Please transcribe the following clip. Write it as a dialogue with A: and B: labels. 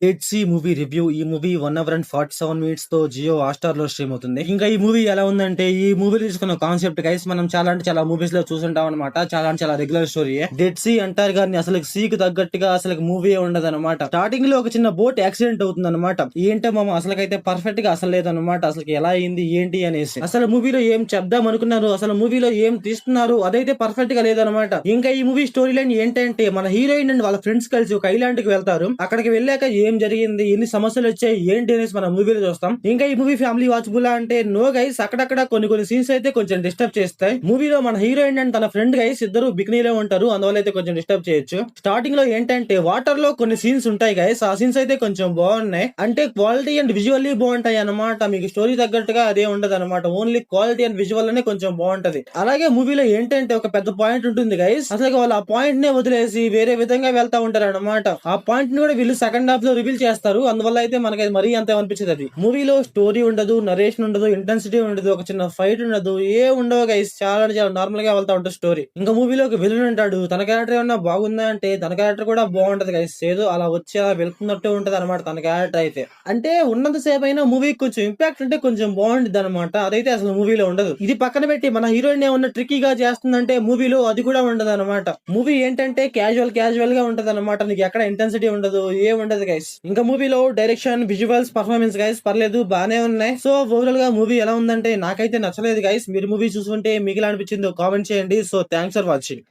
A: 'Etsy' movie review. ఈ movie 1 hour and 47 మినిట్స్‌తో జియో హాట్‌స్టార్‌లో స్ట్రీమ్ అవుతుంది. ఇంకా ఈ మూవీ ఎలా ఉందంటే, ఈ మూవీలో తీసుకున్న కాన్సెప్ట్ గైస్ మనం చాలా అంటే చాలా మూవీస్‌లో చూసుంటాం అన్నమాట. చాలా అంటే చాలా రెగ్యులర్ స్టోరీయే. 'డెడ్ సీ' అంటారు గాని అసలు సీకి తగ్గట్టుగా అసలు మూవీయే ఉండదన్నమాట. స్టార్టింగ్ లో ఒక చిన్న బోట్ యాక్సిడెంట్ అవుతుందన్నమాట. ఏంటో మామ అసలుకైతే పర్ఫెక్ట్ గా అసలు లేదన్నమాట. అసలు ఎలా అయింది ఏంటి అనేసి. అసలు మూవీలో ఏం చెప్దాం అనుకున్నారు, అసలు మూవీలో ఏం తీస్తున్నారు అదైతే పర్ఫెక్ట్ గా లేదన్నమాట. ఇంకా ఈ మూవీ స్టోరీ లైన్ ఏంటంటే, మన హీరోయిన్ అండ్ వాళ్ళ ఫ్రెండ్స్ కలిసి ఒక ఐలాండ్ కి వెళ్తారు. అక్కడికి వెళ్ళాక ఏం జరిగింది, ఎన్ని సమస్యలు వచ్చాయి ఏంటి అనేసి మనం మూవీలో చూస్తాం. ఇంకా ఈ మూవీ ఫ్యామిలీ వాచబుల్ అంటే నో గైస్. అక్కడక్కడ కొన్ని సీన్స్ అయితే కొంచెం డిస్టర్బ్ చేస్తాయి. మూవీలో మన హీరోయిన్ అండ్ తన ఫ్రెండ్ గైస్ ఇద్దరు బికినీలో ఉంటారు, అందువల్ల అయితే కొంచెం డిస్టర్బ్ చేయొచ్చు. స్టార్టింగ్ లో ఏంటంటే వాటర్ లో కొన్ని సీన్స్ ఉంటాయి గైస్, ఆ సీన్స్ అయితే కొంచెం బాగున్నాయి. అంటే క్వాలిటీ అండ్ విజువల్లీ బాగుంటాయి అన్నమాట. మీకు స్టోరీ తగ్గట్టుగా అదే ఉండదు అనమాట. ఓన్లీ క్వాలిటీ అండ్ విజువల్ అనే కొంచెం బాగుంటది. అలాగే మూవీలో ఏంటంటే ఒక పెద్ద పాయింట్ ఉంటుంది గైస్, అసలు వాళ్ళు ఆ పాయింట్ నే వదిలేసి వేరే విధంగా వెళ్తా ఉంటారు అనమాట. ఆ పాయింట్ ని కూడా వీళ్ళు సెకండ్ హాఫ్ లో రివీల్ చేస్తారు, అందువల్ల అయితే మనకి మరీ అంత అనిపించదు. అది మూవీలో స్టోరీ ఉండదు, నరేషన్ ఉండదు, ఇంటెన్సిటీ ఉండదు, ఒక చిన్న ఫైట్ ఉండదు, ఏ ఉండవు గైస్. చాలా అంటే చాలా నార్మల్ గా వెళ్తా ఉంటుంది స్టోరీ. ఇంకా మూవీలో ఒక విలన్ ఉంటాడు, తన క్యారెక్టర్ ఏమన్నా బాగుందా అంటే తన క్యారెక్టర్ కూడా బాగుంటది గైస్. ఏదో అలా వచ్చి అలా వెళ్తున్నట్టు ఉంటది అనమాట తన క్యారెక్టర్ అయితే. అంటే ఉన్నంత సేపు అయినా మూవీకి కొంచెం ఇంపాక్ట్ ఉంటే కొంచెం బాగుంటుంది అనమాట. అదైతే అసలు మూవీలో ఉండదు. ఇది పక్కన పెట్టి మన హీరోయిన్ ఏమన్నా ట్రిక్కీగా చేస్తుందంటే మూవీలో అది కూడా ఉండదు అనమాట. మూవీ ఏంటంటే క్యాజువల్ గా ఉంటది అనమాట. నీకు ఎక్కడ ఇంటెన్సిటీ ఉండదు, ఏ ఉండదు గైస్. ఇంకా మూవీలో డైరెక్షన్, విజువల్స్, పర్ఫార్మెన్స్ గైస్ పర్లేదు, బానే ఉన్నాయి. సో ఓవరాల్ గా మూవీ ఎలా ఉందంటే నాకైతే నచ్చలేదు గైస్. మీరు మూవీ చూసుకుంటే మీకు ఎలా అనిపించిందో కామెంట్ చేయండి. So thanks for watching.